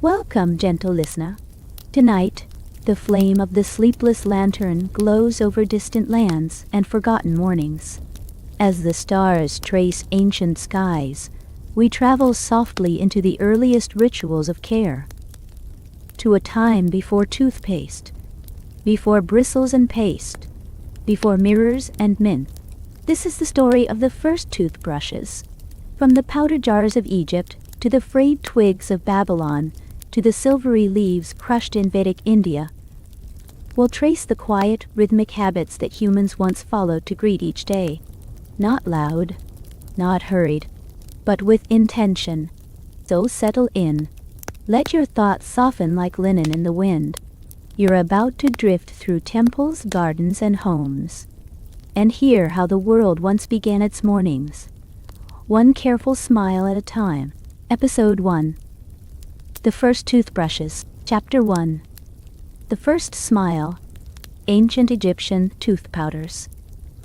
Welcome, gentle listener. Tonight, the flame of the sleepless lantern glows over distant lands and forgotten mornings. As the stars trace ancient skies, we travel softly into the earliest rituals of care. To a time before toothpaste, before bristles and paste, before mirrors and mint. This is the story of the first toothbrushes. From the powder jars of Egypt to the frayed twigs of Babylon to the silvery leaves crushed in Vedic India, we'll trace the quiet, rhythmic habits that humans once followed to greet each day. Not loud, not hurried, but with intention. So settle in. Let your thoughts soften like linen in the wind. You're about to drift through temples, gardens, and homes, and hear how the world once began its mornings. One careful smile at a time. Episode 1. The First Toothbrushes. Chapter 1. The First Smile. Ancient Egyptian Tooth Powders.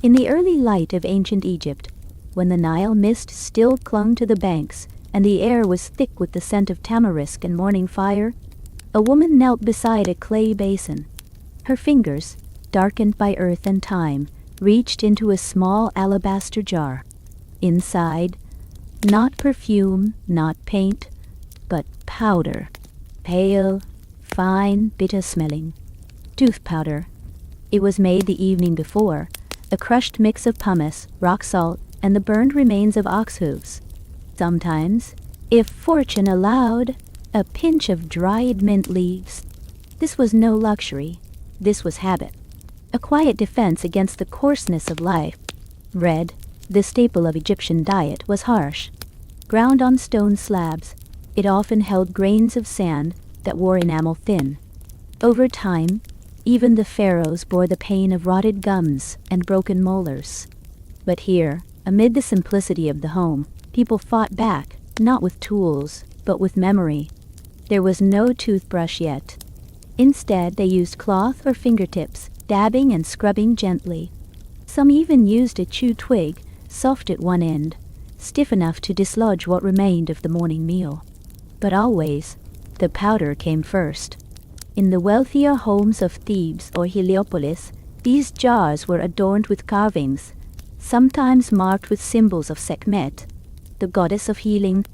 In the early light of ancient Egypt, when the Nile mist still clung to the banks and the air was thick with the scent of tamarisk and morning fire, a woman knelt beside a clay basin. Her fingers, darkened by earth and time, reached into a small alabaster jar. Inside, not perfume, not paint, but powder. Pale, fine, bitter-smelling. Tooth powder. It was made the evening before, a crushed mix of pumice, rock salt, and the burned remains of ox hooves. Sometimes, if fortune allowed, a pinch of dried mint leaves. This was no luxury. This was habit. A quiet defense against the coarseness of life. Bread, the staple of Egyptian diet, was harsh. Ground on stone slabs, it often held grains of sand that wore enamel thin. Over time, even the pharaohs bore the pain of rotted gums and broken molars. But here, amid the simplicity of the home, people fought back, not with tools, but with memory. There was no toothbrush yet. Instead, they used cloth or fingertips, dabbing and scrubbing gently. Some even used a chewed twig, soft at one end, stiff enough to dislodge what remained of the morning meal. But always, the powder came first. In the wealthier homes of Thebes or Heliopolis, these jars were adorned with carvings, sometimes marked with symbols of Sekhmet, the goddess of healing.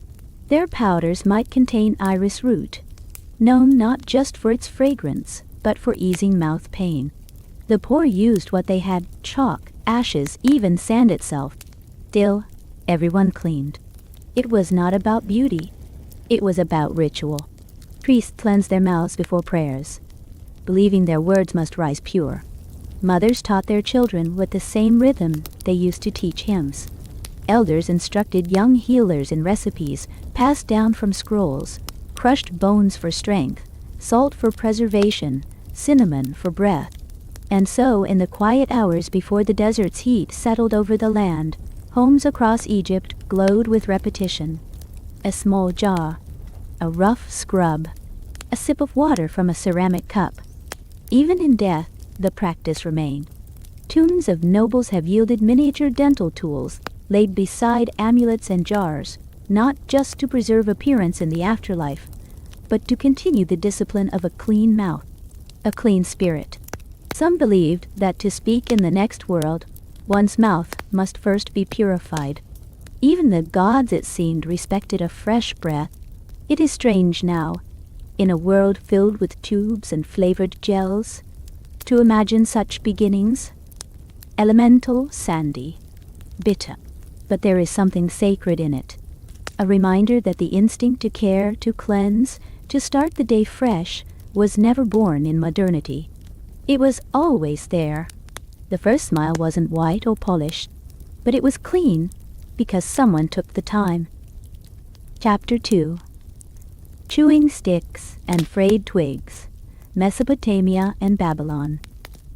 Their powders might contain iris root, known not just for its fragrance, but for easing mouth pain. The poor used what they had: chalk, ashes, even sand itself. Still, everyone cleaned. It was not about beauty. It was about ritual. Priests cleansed their mouths before prayers, believing their words must rise pure. Mothers taught their children with the same rhythm they used to teach hymns. Elders instructed young healers in recipes passed down from scrolls: crushed bones for strength, salt for preservation, cinnamon for breath. And so, in the quiet hours before the desert's heat settled over the land, homes across Egypt glowed with repetition. A small jar, a rough scrub, a sip of water from a ceramic cup. Even in death, the practice remained. Tombs of nobles have yielded miniature dental tools laid beside amulets and jars, not just to preserve appearance in the afterlife, but to continue the discipline of a clean mouth, a clean spirit. Some believed that to speak in the next world, one's mouth must first be purified. Even the gods, it seemed, respected a fresh breath. It is strange now, in a world filled with tubes and flavored gels, to imagine such beginnings. Elemental, sandy, bitter. But there is something sacred in it. A reminder that the instinct to care, to cleanse, to start the day fresh, was never born in modernity. It was always there. The first smile wasn't white or polished, but it was clean, because someone took the time. Chapter 2. Chewing Sticks and Frayed Twigs. Mesopotamia and Babylon.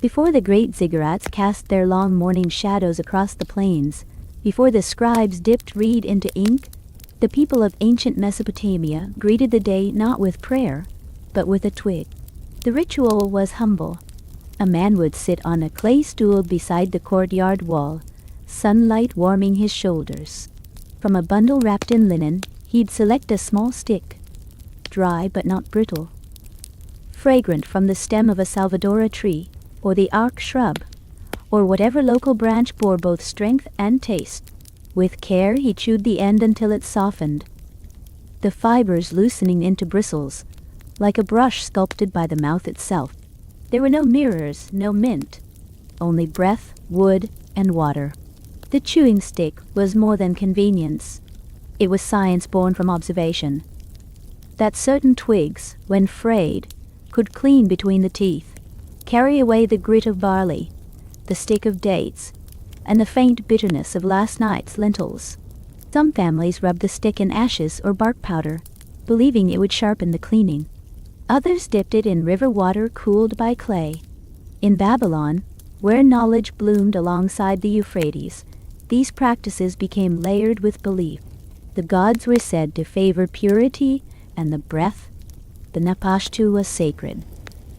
Before the great ziggurats cast their long morning shadows across the plains, before the scribes dipped reed into ink, the people of ancient Mesopotamia greeted the day not with prayer, but with a twig. The ritual was humble. A man would sit on a clay stool beside the courtyard wall, sunlight warming his shoulders. From a bundle wrapped in linen, he'd select a small stick. dry but not brittle, fragrant from the stem of a Salvadora tree, or the arc shrub, or whatever local branch bore both strength and taste. With care he chewed the end until it softened, the fibers loosening into bristles, like a brush sculpted by the mouth itself. There were no mirrors, no mint, only breath, wood, and water. The chewing stick was more than convenience. It was science born from observation. That certain twigs, when frayed, could clean between the teeth, carry away the grit of barley, the stick of dates, and the faint bitterness of last night's lentils. Some families rubbed the stick in ashes or bark powder, believing it would sharpen the cleaning. Others dipped it in river water cooled by clay. In Babylon, where knowledge bloomed alongside the Euphrates, these practices became layered with belief. The gods were said to favor purity, and the breath, the napashtu, was sacred.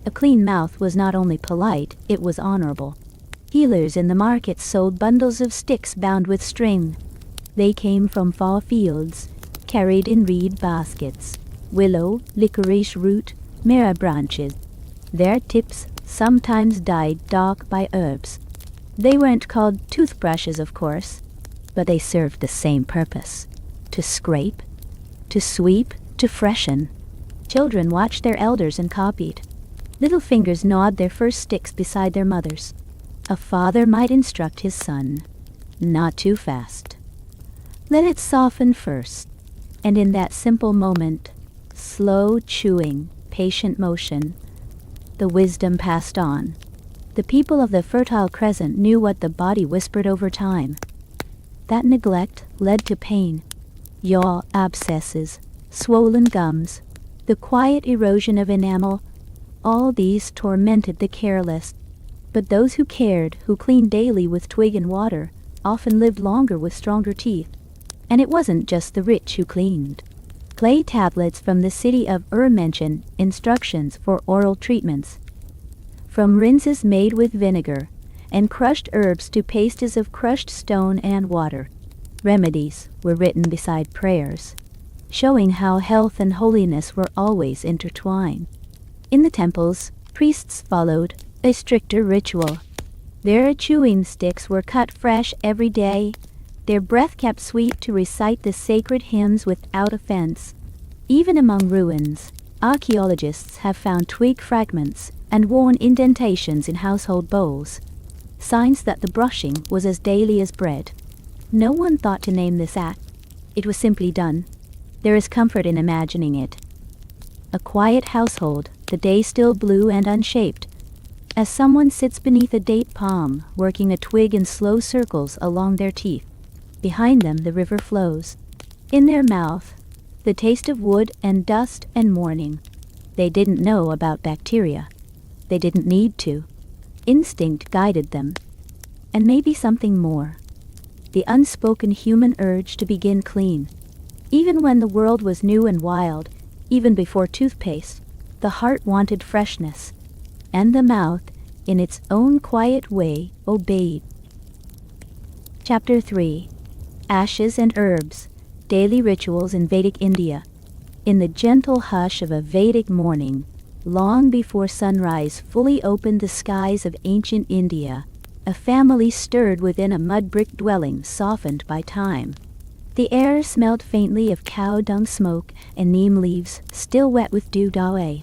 A clean mouth was not only polite, it was honorable. Healers in the markets sold bundles of sticks bound with string. They came from far fields, carried in reed baskets, willow, licorice root, myrrh branches. Their tips sometimes dyed dark by herbs. They weren't called toothbrushes, of course, but they served the same purpose: to scrape, to sweep, to freshen. Children watched their elders and copied. Little fingers gnawed their first sticks beside their mothers. A father might instruct his son, not too fast. Let it soften first, and in that simple moment, slow chewing, patient motion, the wisdom passed on. The people of the Fertile Crescent knew what the body whispered over time. That neglect led to pain, yaw abscesses, swollen gums, the quiet erosion of enamel. All these tormented the careless. But those who cared, who cleaned daily with twig and water, often lived longer with stronger teeth. And it wasn't just the rich who cleaned. Clay tablets from the city of Ur mention instructions for oral treatments. From rinses made with vinegar, and crushed herbs to pastes of crushed stone and water, remedies were written beside prayers, showing how health and holiness were always intertwined. In the temples, priests followed a stricter ritual. Their chewing sticks were cut fresh every day, their breath kept sweet to recite the sacred hymns without offense. Even among ruins, archaeologists have found twig fragments and worn indentations in household bowls, signs that the brushing was as daily as bread. No one thought to name this act. It was simply done. There is comfort in imagining it. A quiet household, the day still blue and unshaped, as someone sits beneath a date palm, working a twig in slow circles along their teeth. Behind them the river flows. In their mouth, the taste of wood and dust and morning. They didn't know about bacteria. They didn't need to. Instinct guided them. And maybe something more. The unspoken human urge to begin clean. Even when the world was new and wild, even before toothpaste, the heart wanted freshness. And the mouth, in its own quiet way, obeyed. Chapter 3. Ashes and Herbs, Daily Rituals in Vedic India. In the gentle hush of a Vedic morning, long before sunrise fully opened the skies of ancient India, a family stirred within a mud-brick dwelling softened by time. The air smelled faintly of cow dung smoke and neem leaves still wet with dew dawe.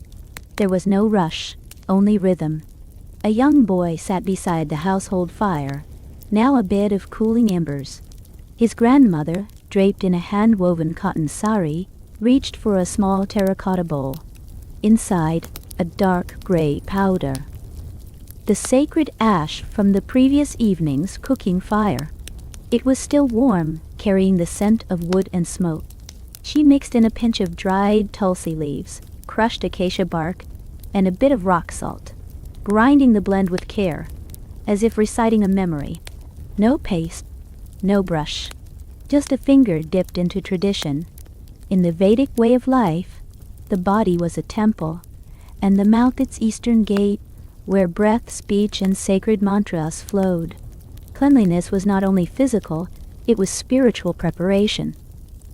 There was no rush, only rhythm. A young boy sat beside the household fire, now a bed of cooling embers. His grandmother, draped in a hand-woven cotton sari, reached for a small terracotta bowl. Inside, a dark gray powder. The sacred ash from the previous evening's cooking fire. It was still warm, carrying the scent of wood and smoke. She mixed in a pinch of dried tulsi leaves, crushed acacia bark, and a bit of rock salt, grinding the blend with care, as if reciting a memory. No paste, no brush, just a finger dipped into tradition. In the Vedic way of life, the body was a temple, and the mouth its eastern gate, where breath, speech, and sacred mantras flowed. Cleanliness was not only physical, it was spiritual preparation.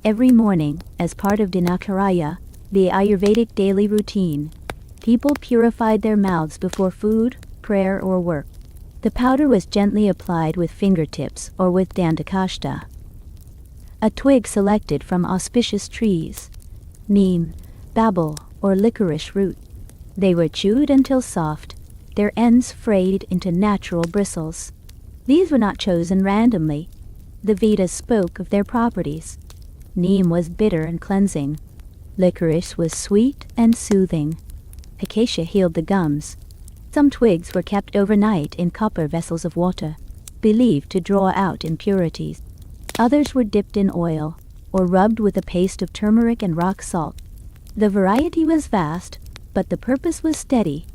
Every morning, as part of Dinakaraya, The Ayurvedic daily routine. People purified their mouths before food, prayer, or work. The powder was gently applied with fingertips or with dandakashta. A twig selected from auspicious trees, neem, babel, or licorice root. They were chewed until soft, their ends frayed into natural bristles. These were not chosen randomly. The Vedas spoke of their properties. Neem was bitter and cleansing. Licorice was sweet and soothing. Acacia healed the gums. Some twigs were kept overnight in copper vessels of water, believed to draw out impurities. Others were dipped in oil, or rubbed with a paste of turmeric and rock salt. The variety was vast, but the purpose was steady,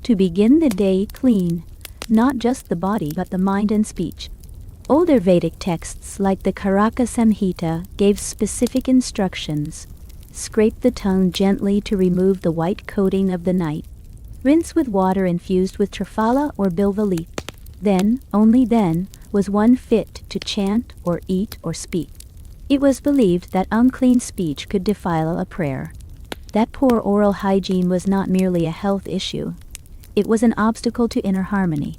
to begin the day clean, not just the body but the mind and speech. Older Vedic texts like the Karaka Samhita gave specific instructions. Scrape the tongue gently to remove the white coating of the night. Rinse with water infused with triphala or bilva leaf. Then, only then, was one fit to chant or eat or speak. It was believed that unclean speech could defile a prayer. That poor oral hygiene was not merely a health issue. It was an obstacle to inner harmony.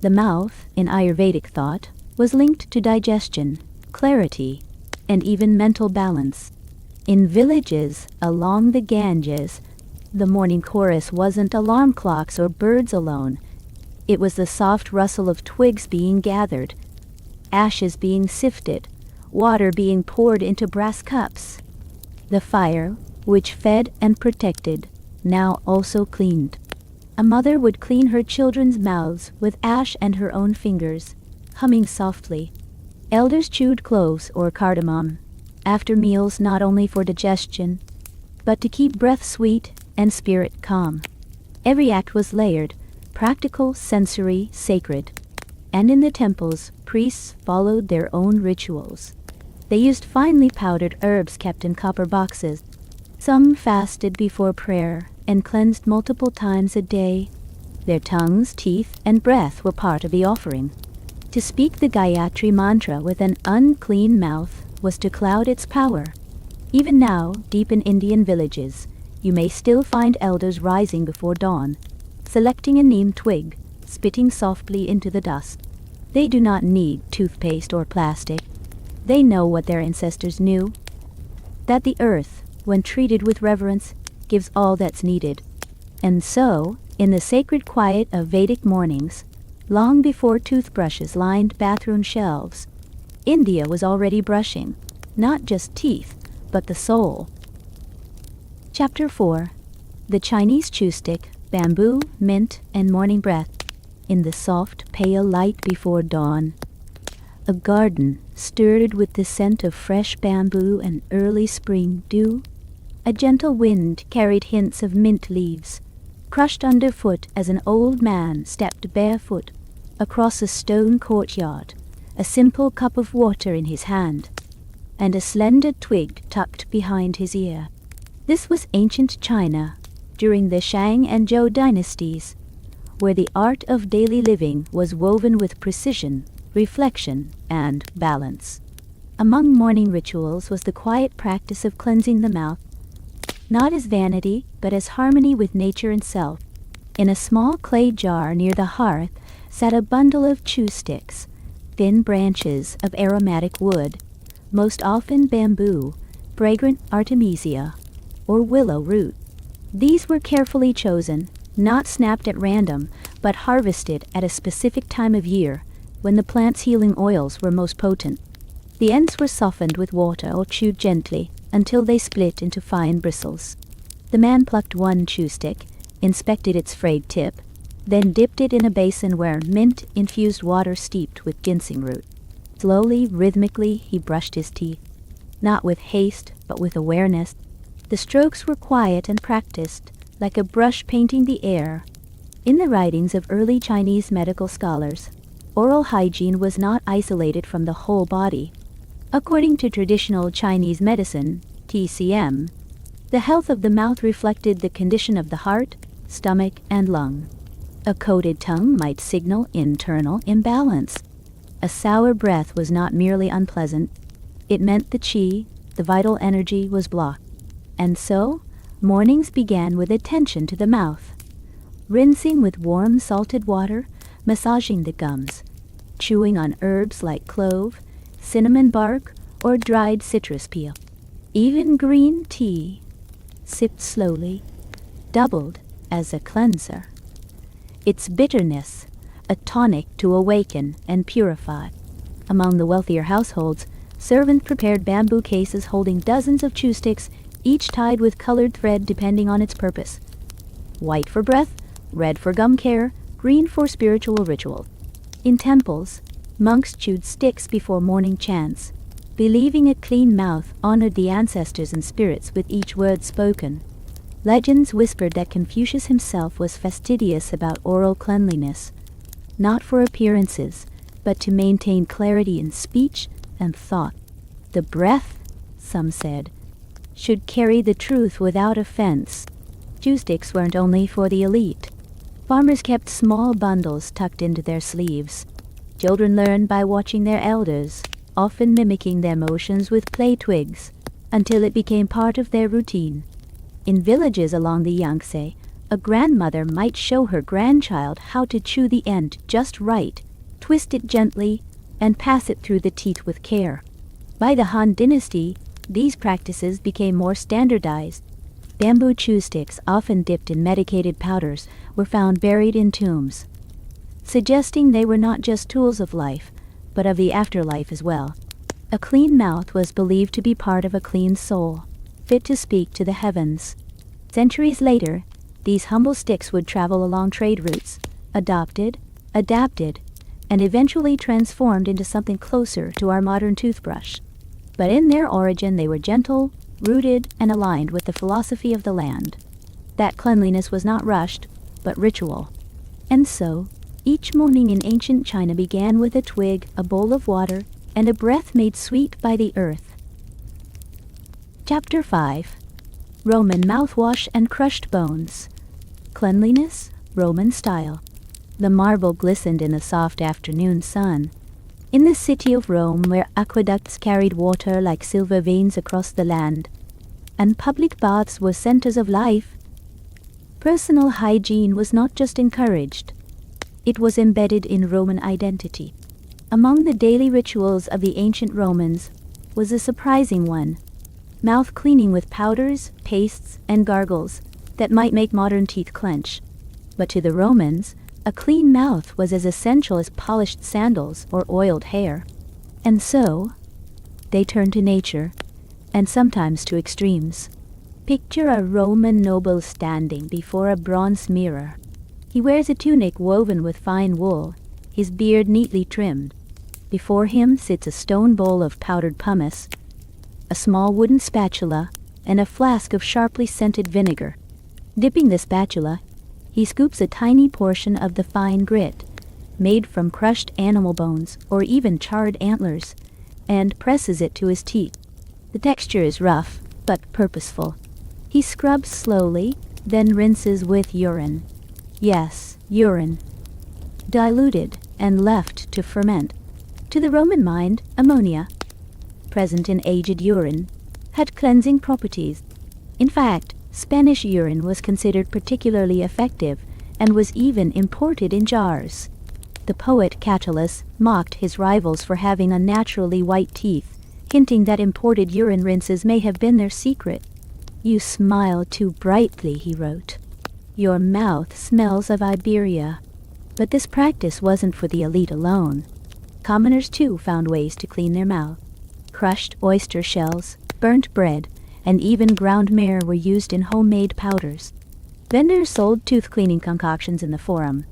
The mouth, in Ayurvedic thought, was linked to digestion, clarity, and even mental balance. In villages along the Ganges, the morning chorus wasn't alarm clocks or birds alone. It was the soft rustle of twigs being gathered, ashes being sifted, water being poured into brass cups. The fire, which fed and protected, now also cleaned. A mother would clean her children's mouths with ash and her own fingers, humming softly. Elders chewed cloves or cardamom after meals, not only for digestion, but to keep breath sweet and spirit calm. Every act was layered, practical, sensory, sacred. And in the temples, priests followed their own rituals. They used finely powdered herbs kept in copper boxes. Some fasted before prayer and cleansed multiple times a day. Their tongues, teeth, and breath were part of the offering. To speak the Gayatri mantra with an unclean mouth was to cloud its power. Even now, deep in Indian villages, you may still find elders rising before dawn, selecting a neem twig, spitting softly into the dust. They do not need toothpaste or plastic. They know what their ancestors knew, that the earth, when treated with reverence, gives all that's needed. And so, in the sacred quiet of Vedic mornings, long before toothbrushes lined bathroom shelves, India was already brushing, not just teeth, but the soul. Chapter 4. The Chinese chew stick, bamboo, mint, and morning breath, in the soft, pale light before dawn. A garden stirred with the scent of fresh bamboo and early spring dew. A gentle wind carried hints of mint leaves, crushed underfoot as an old man stepped barefoot across a stone courtyard, a simple cup of water in his hand, and a slender twig tucked behind his ear. This was ancient China, during the Shang and Zhou dynasties, where the art of daily living was woven with precision, reflection, and balance. Among morning rituals was the quiet practice of cleansing the mouth, not as vanity, but as harmony with nature and self. In a small clay jar near the hearth sat a bundle of chew sticks, thin branches of aromatic wood, most often bamboo, fragrant artemisia, or willow root. These were carefully chosen, not snapped at random, but harvested at a specific time of year, when the plant's healing oils were most potent. The ends were softened with water or chewed gently until they split into fine bristles. The man plucked one chew stick, inspected its frayed tip, then dipped it in a basin where mint-infused water steeped with ginseng root. Slowly, rhythmically, he brushed his teeth, not with haste, but with awareness. The strokes were quiet and practiced, like a brush painting the air. In the writings of early Chinese medical scholars, oral hygiene was not isolated from the whole body. According to traditional Chinese medicine, TCM, the health of the mouth reflected the condition of the heart, stomach, and lung. A coated tongue might signal internal imbalance. A sour breath was not merely unpleasant. It meant the qi, the vital energy, was blocked. And so, Mornings began with attention to the mouth. Rinsing with warm salted water, massaging the gums, chewing on herbs like clove, cinnamon bark, or dried citrus peel. Even green tea, sipped slowly, doubled as a cleanser. Its bitterness, a tonic to awaken and purify. Among the wealthier households, servants prepared bamboo cases holding dozens of chew sticks, each tied with colored thread depending on its purpose. White for breath, red for gum care, green for spiritual ritual. In temples, monks chewed sticks before morning chants, believing a clean mouth honored the ancestors and spirits with each word spoken. Legends whispered that Confucius himself was fastidious about oral cleanliness, not for appearances, but to maintain clarity in speech and thought. The breath, some said, should carry the truth without offense. Chew sticks weren't only for the elite. Farmers kept small bundles tucked into their sleeves. Children learned by watching their elders, often mimicking their motions with play twigs, until it became part of their routine. In villages along the Yangtze, a grandmother might show her grandchild how to chew the end just right, twist it gently, and pass it through the teeth with care. By the Han Dynasty, these practices became more standardized. Bamboo chew sticks, often dipped in medicated powders, were found buried in tombs, suggesting they were not just tools of life, but of the afterlife as well. A clean mouth was believed to be part of a clean soul, fit to speak to the heavens. Centuries later, these humble sticks would travel along trade routes, adopted, adapted, and eventually transformed into something closer to our modern toothbrush. But in their origin they were gentle, rooted, and aligned with the philosophy of the land. That cleanliness was not rushed, but ritual. And so, each morning in ancient China began with a twig, a bowl of water, and a breath made sweet by the earth. Chapter 5. Roman Mouthwash and Crushed Bones. Cleanliness, Roman Style. The marble glistened in the soft afternoon sun. In the city of Rome, where aqueducts carried water like silver veins across the land, and public baths were centers of life, personal hygiene was not just encouraged, it was embedded in Roman identity. Among the daily rituals of the ancient Romans was a surprising one: mouth cleaning with powders, pastes, and gargles that might make modern teeth clench. But to the Romans, a clean mouth was as essential as polished sandals or oiled hair. And so, they turned to nature, and sometimes to extremes. Picture a Roman noble standing before a bronze mirror. He wears a tunic woven with fine wool, his beard neatly trimmed. Before him sits a stone bowl of powdered pumice, a small wooden spatula, and a flask of sharply scented vinegar. Dipping the spatula, he scoops a tiny portion of the fine grit, made from crushed animal bones or even charred antlers, and presses it to his teeth. The texture is rough, but purposeful. He scrubs slowly, then rinses with urine. Yes, urine. Diluted and left to ferment. To the Roman mind, ammonia, present in aged urine, had cleansing properties. In fact, Spanish urine was considered particularly effective and was even imported in jars. The poet Catullus mocked his rivals for having unnaturally white teeth, hinting that imported urine rinses may have been their secret. "You smile too brightly," he wrote. "Your mouth smells of Iberia." But this practice wasn't for the elite alone. Commoners too found ways to clean their mouth. Crushed oyster shells, burnt bread, and even ground mare were used in homemade powders. Vendors sold tooth-cleaning concoctions in the forum,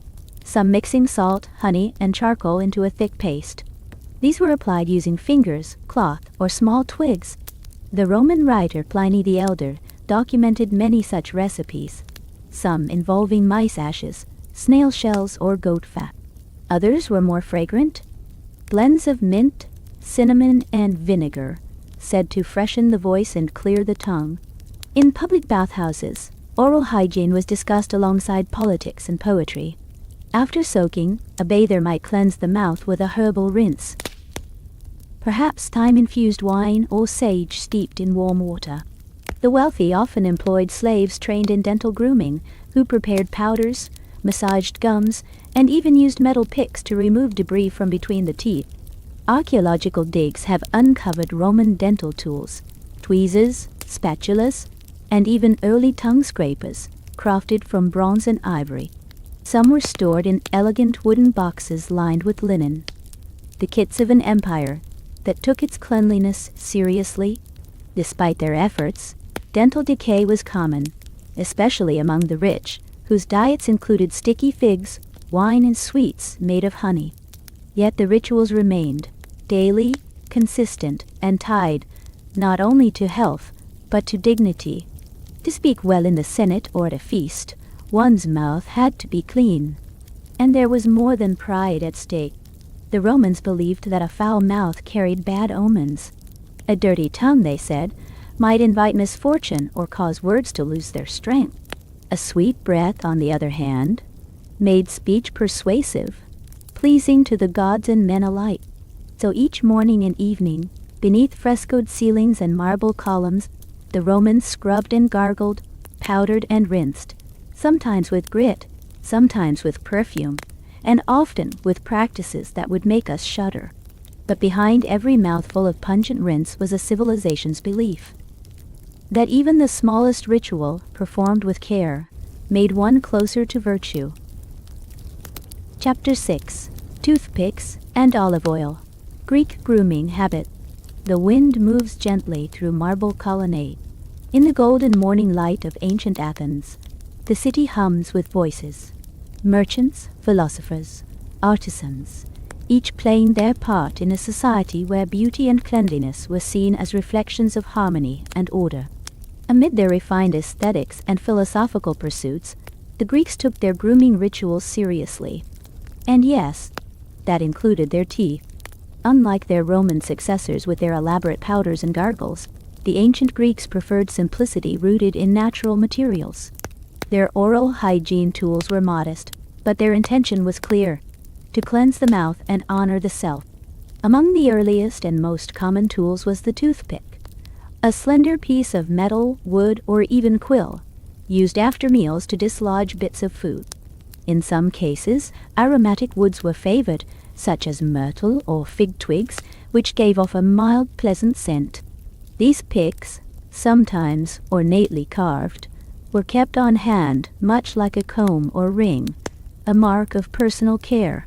some mixing salt, honey, and charcoal into a thick paste. These were applied using fingers, cloth, or small twigs. The Roman writer Pliny the Elder documented many such recipes, some involving mice ashes, snail shells, or goat fat. Others were more fragrant, blends of mint, cinnamon, and vinegar, said to freshen the voice and clear the tongue. In public bathhouses, oral hygiene was discussed alongside politics and poetry. After soaking, a bather might cleanse the mouth with a herbal rinse, perhaps thyme-infused wine or sage steeped in warm water. The wealthy often employed slaves trained in dental grooming, who prepared powders, massaged gums, and even used metal picks to remove debris from between the teeth. Archaeological digs have uncovered Roman dental tools, tweezers, spatulas, and even early tongue scrapers, crafted from bronze and ivory. Some were stored in elegant wooden boxes lined with linen. The kits of an empire that took its cleanliness seriously. Despite their efforts, dental decay was common, especially among the rich, whose diets included sticky figs, wine, and sweets made of honey. Yet the rituals remained, daily, consistent, and tied not only to health, but to dignity. To speak well in the Senate or at a feast, one's mouth had to be clean. And there was more than pride at stake. The Romans believed that a foul mouth carried bad omens. A dirty tongue, they said, might invite misfortune or cause words to lose their strength. A sweet breath, on the other hand, made speech persuasive, pleasing to the gods and men alike. So each morning and evening, beneath frescoed ceilings and marble columns, the Romans scrubbed and gargled, powdered and rinsed, sometimes with grit, sometimes with perfume, and often with practices that would make us shudder. But behind every mouthful of pungent rinse was a civilization's belief that even the smallest ritual, performed with care, made one closer to virtue. Chapter 6. Toothpicks and Olive Oil. Greek Grooming Habit. The wind moves gently through marble colonnade. In the golden morning light of ancient Athens, the city hums with voices. Merchants, philosophers, artisans, each playing their part in a society where beauty and cleanliness were seen as reflections of harmony and order. Amid their refined aesthetics and philosophical pursuits, the Greeks took their grooming rituals seriously. And yes, that included their teeth. Unlike their Roman successors with their elaborate powders and gargles, the ancient Greeks preferred simplicity rooted in natural materials. Their oral hygiene tools were modest, but their intention was clear: to cleanse the mouth and honor the self. Among the earliest and most common tools was the toothpick, a slender piece of metal, wood, or even quill, used after meals to dislodge bits of food. In some cases, aromatic woods were favored, such as myrtle or fig twigs, which gave off a mild, pleasant scent. These picks, sometimes ornately carved, were kept on hand much like a comb or ring, a mark of personal care.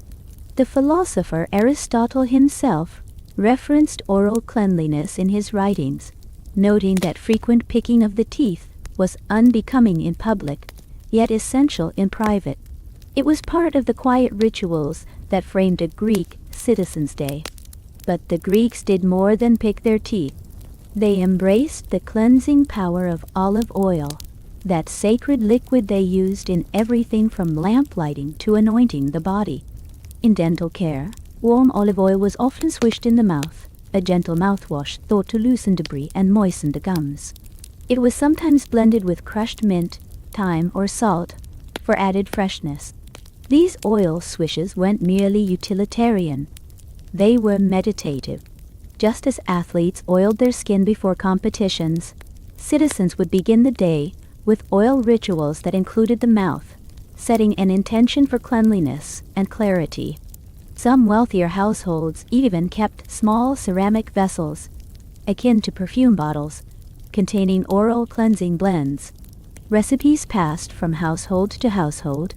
The philosopher Aristotle himself referenced oral cleanliness in his writings, noting that frequent picking of the teeth was unbecoming in public, yet essential in private. It was part of the quiet rituals that framed a Greek citizen's day. But the Greeks did more than pick their teeth. They embraced the cleansing power of olive oil, that sacred liquid they used in everything from lamp lighting to anointing the body. In dental care, warm olive oil was often swished in the mouth, a gentle mouthwash thought to loosen debris and moisten the gums. It was sometimes blended with crushed mint, thyme, or salt for added freshness. These oil swishes weren't merely utilitarian. They were meditative. Just as athletes oiled their skin before competitions, citizens would begin the day with oil rituals that included the mouth, setting an intention for cleanliness and clarity. Some wealthier households even kept small ceramic vessels, akin to perfume bottles, containing oral cleansing blends. Recipes passed from household to household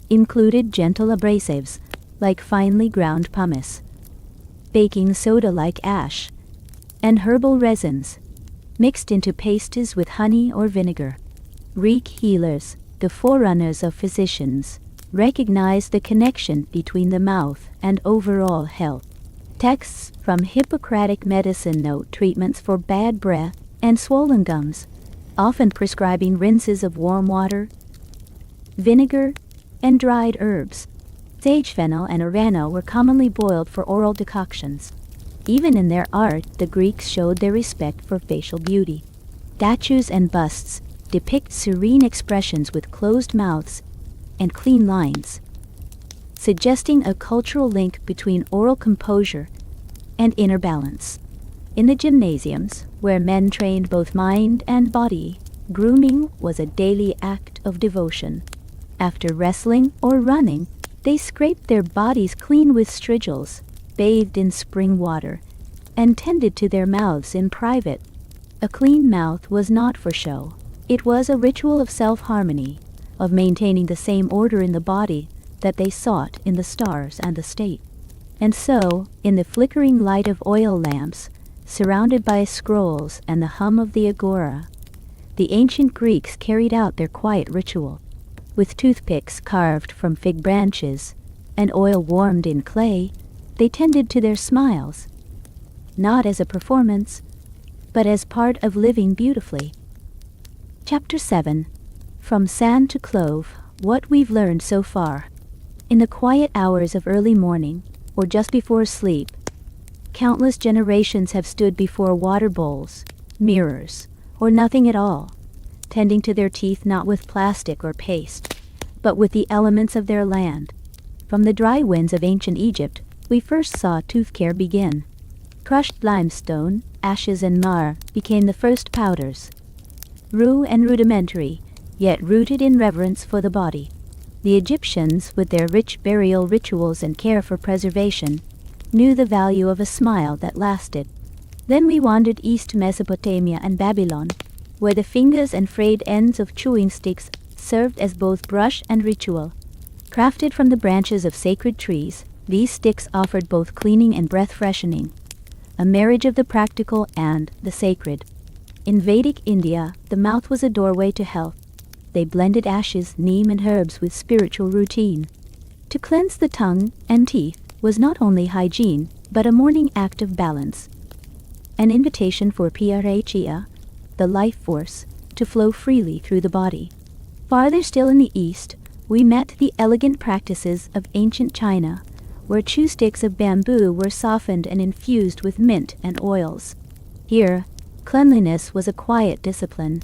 included gentle abrasives, like finely ground pumice, baking soda like ash, and herbal resins, mixed into pastes with honey or vinegar. Greek healers, the forerunners of physicians, recognized the connection between the mouth and overall health. Texts from Hippocratic medicine note treatments for bad breath and swollen gums, often prescribing rinses of warm water, vinegar, and dried herbs. Sage fennel and oregano were commonly boiled for oral decoctions. Even in their art, the Greeks showed their respect for facial beauty. Statues and busts depict serene expressions with closed mouths and clean lines, suggesting a cultural link between oral composure and inner balance. In the gymnasiums, where men trained both mind and body. Grooming was a daily act of devotion. After wrestling or running, they scraped their bodies clean with strigils, bathed in spring water, and tended to their mouths in private. A clean mouth was not for show. It was a ritual of self-harmony, of maintaining the same order in the body that they sought in the stars and the state. And so, in the flickering light of oil lamps, surrounded by scrolls and the hum of the agora, the ancient Greeks carried out their quiet ritual. With toothpicks carved from fig branches and oil warmed in clay, they tended to their smiles, not as a performance, but as part of living beautifully. Chapter 7. From Sand to Clove, What We've Learned So Far. In the quiet hours of early morning, or just before sleep, countless generations have stood before water bowls, mirrors, or nothing at all, tending to their teeth not with plastic or paste, but with the elements of their land. From the dry winds of ancient Egypt, we first saw tooth care begin. Crushed limestone, ashes and mar became the first powders. Raw and rudimentary, yet rooted in reverence for the body. The Egyptians, with their rich burial rituals and care for preservation, knew the value of a smile that lasted. Then we wandered east to Mesopotamia and Babylon, where the fingers and frayed ends of chewing sticks served as both brush and ritual. Crafted from the branches of sacred trees, these sticks offered both cleaning and breath freshening, a marriage of the practical and the sacred. In Vedic India, the mouth was a doorway to health. They blended ashes, neem, and herbs with spiritual routine. To cleanse the tongue and teeth was not only hygiene, but a morning act of balance, an invitation for Prajna, the life force, to flow freely through the body. Farther still in the east, we met the elegant practices of ancient China, where chew sticks of bamboo were softened and infused with mint and oils. Here, cleanliness was a quiet discipline,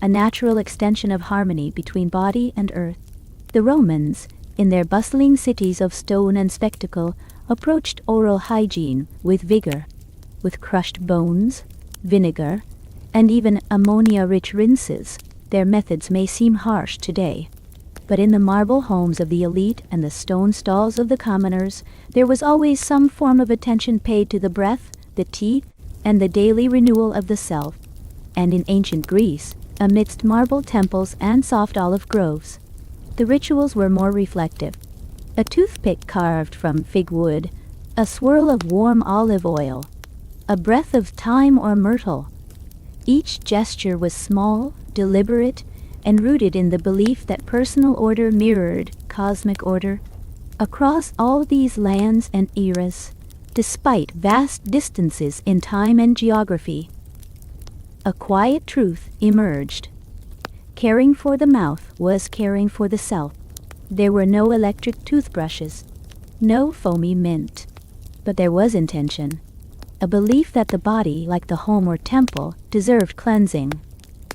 a natural extension of harmony between body and earth. The Romans, in their bustling cities of stone and spectacle, approached oral hygiene with vigor, with crushed bones, vinegar, and even ammonia-rich rinses. Their methods may seem harsh today, but in the marble homes of the elite and the stone stalls of the commoners, there was always some form of attention paid to the breath, the teeth, and the daily renewal of the self. And in ancient Greece, amidst marble temples and soft olive groves, the rituals were more reflective. A toothpick carved from fig wood, a swirl of warm olive oil, a breath of thyme or myrtle. Each gesture was small, deliberate, and rooted in the belief that personal order mirrored cosmic order. Across all these lands and eras, despite vast distances in time and geography, a quiet truth emerged. Caring for the mouth was caring for the self. There were no electric toothbrushes, no foamy mint, but there was intention, a belief that the body, like the home or temple, deserved cleansing,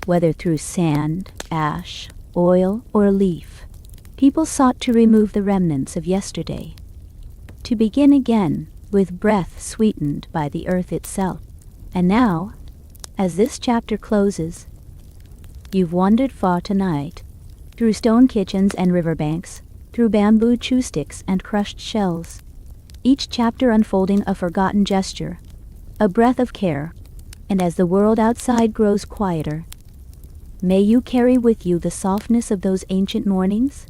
whether through sand, ash, oil, or leaf. People sought to remove the remnants of yesterday, to begin again with breath sweetened by the earth itself. And now, as this chapter closes, you've wandered far tonight, through stone kitchens and riverbanks, through bamboo chew sticks and crushed shells, each chapter unfolding a forgotten gesture, a breath of care. And as the world outside grows quieter, may you carry with you the softness of those ancient mornings,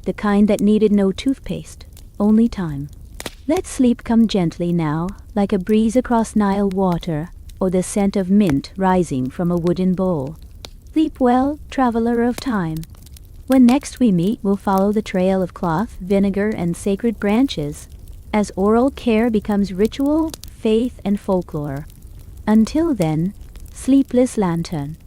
the kind that needed no toothpaste, only time. Let sleep come gently now, like a breeze across Nile water, or the scent of mint rising from a wooden bowl. Sleep well, traveler of time. When next we meet, we'll follow the trail of cloth, vinegar, and sacred branches, as oral care becomes ritual, faith, and folklore. Until then, Sleepless Lantern.